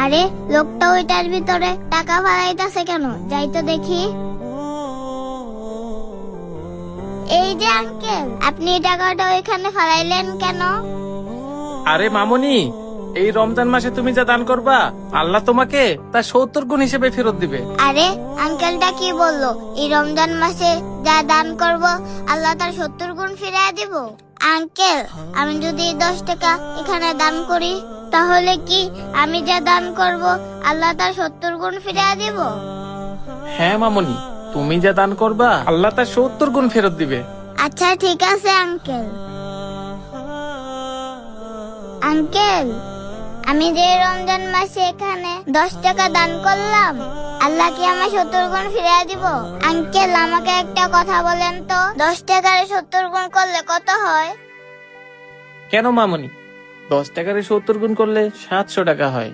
আরে লোকটা ওইটার ভিতরে টাকা ফালাইতেছে কেন? যাই তো দেখি। এই যে আঙ্কেল, আপনি টাকাটা ওইখানে ফালাইলেন কেন? আরে মামুনি, এই রমজান মাসে তুমি যা দান করবা আল্লাহ তোমাকে তা 70 গুণ হিসেবে ফেরত দিবে। আরে আঙ্কেলটা কি বললো? এই রমজান মাসে যা দান করব আল্লাহ তার 70 গুণ ফিরিয়ে দিব? আঙ্কেল, আমি যদি 10 টাকা এখানে দান করি তাহলে কি আমি যা দান করব আল্লাহ তার 70 গুণ ফিরিয়ে দিব? হ্যাঁ মামুনি, তুমি যা দান করবা আল্লাহ তার 70 গুণ ফেরত দিবে। আচ্ছা ঠিক আছে আঙ্কেল। আঙ্কেল, আমি যে রমজান মাসে এখানে 10 টাকা দান করলাম আল্লাহ কি আমার 70 গুণ ফিরিয়ে দিব? আঙ্কেল, আমাকে একটা কথা বলেন তো, 10 টাকার 70 গুণ করলে কত হয়? কেন মামুনি, 10 টাকার 70 গুণ করলে 700 টাকা হয়।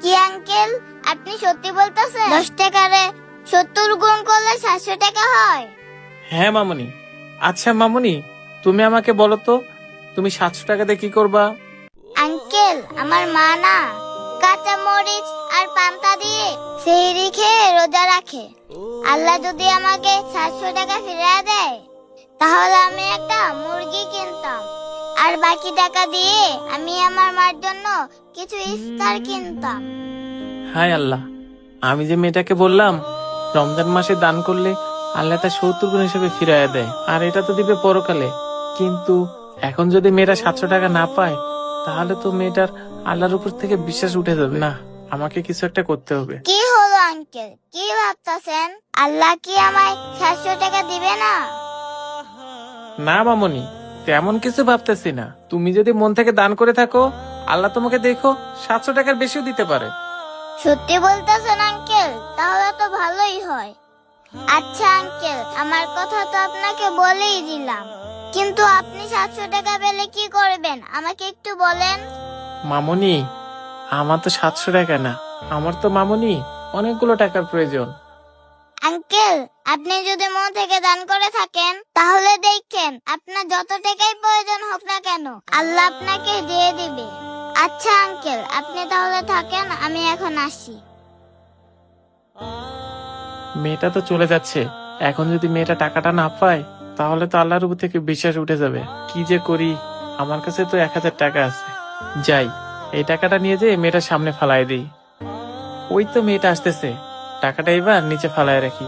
কি আঙ্কেল, আপনি সত্যি বলতেছেন? 10 টাকারে 70 গুণ করলে 700 টাকা হয়? হ্যাঁ মামুনি। আচ্ছা মামুনি, তুমি আমাকে বলো তো, তুমি 700 টাকাতে কি করবা? আঙ্কেল, আমার মা না কাঁচা মরিচ আর পান্তা দিয়ে সেহরি খেয়ে রোজা রাখে। আল্লাহ যদি আমাকে 700 টাকা ফিরিয়ে দেয় তাহলে আমি একটা মুরগি কিনতাম, আর বাকি টাকা দিয়ে আমি আমার মার জন্য কিছু ইফতার কিনতাম। হায় আল্লাহ, আমি যে মেয়েটাকে বললাম রমজান মাসে দান করলে আল্লাহ তার 70 গুণ হিসেবে ফিরাইয়া দেয়, আর এটা তো দিবে পরকালে। কিন্তু এখন যদি মেয়েটা 700 টাকা না পায় তাহলে তো মেয়েটার আল্লাহর উপর থেকে বিশ্বাস উঠে যাবে। না, আমাকে কিছু একটা করতে হবে। কি হলো আঙ্কেল, কি ভাবতেছেন? আল্লাহ কি আমায় 700 টাকা দিবে না? না মামনি, তেমন কিছু ভাবতেছি না। তুমি যদি মন থেকে দান করে থাকো আল্লাহ তোমাকে দেখো 700 টাকার বেশিও দিতে পারে। সত্যি বলতেছেন আঙ্কেল? তাহলে তো ভালোই হয়। আচ্ছা আঙ্কেল, আমার কথা তো আপনাকে বলেই দিলাম, কিন্তু আপনি 700 টাকা পেলে কি করবেন আমাকে একটু বলেন। মামনি, আমার তো 700 টাকা না, আমার তো মামনি অনেকগুলো টাকার প্রয়োজন। আঙ্কেল, আপনি যদি মন থেকে দান করে থাকেন তাহলে দেখেন আপনার যত টাকাই প্রয়োজন হোক না কেন আল্লাহ আপনাকে দিয়ে দিবে। আচ্ছা আঙ্কেল, আপনি তাহলে থাকেন, আমি এখন আসি। মেয়েটা তো চলে যাচ্ছে, এখন যদি মেয়েটা টাকাটা না পায় তাহলে তো আল্লাহর উপর থেকে বিশ্বাস উঠে যাবে। কি যে করি, আমার কাছে তো 1000 টাকা আছে। যাই, এই টাকাটা নিয়ে যেয়ে মেয়েটার সামনে ফালাই দিই। ওই তো মেয়েটা আসতেছে, টাকাটা এবার নিচে ফালায় রাখি।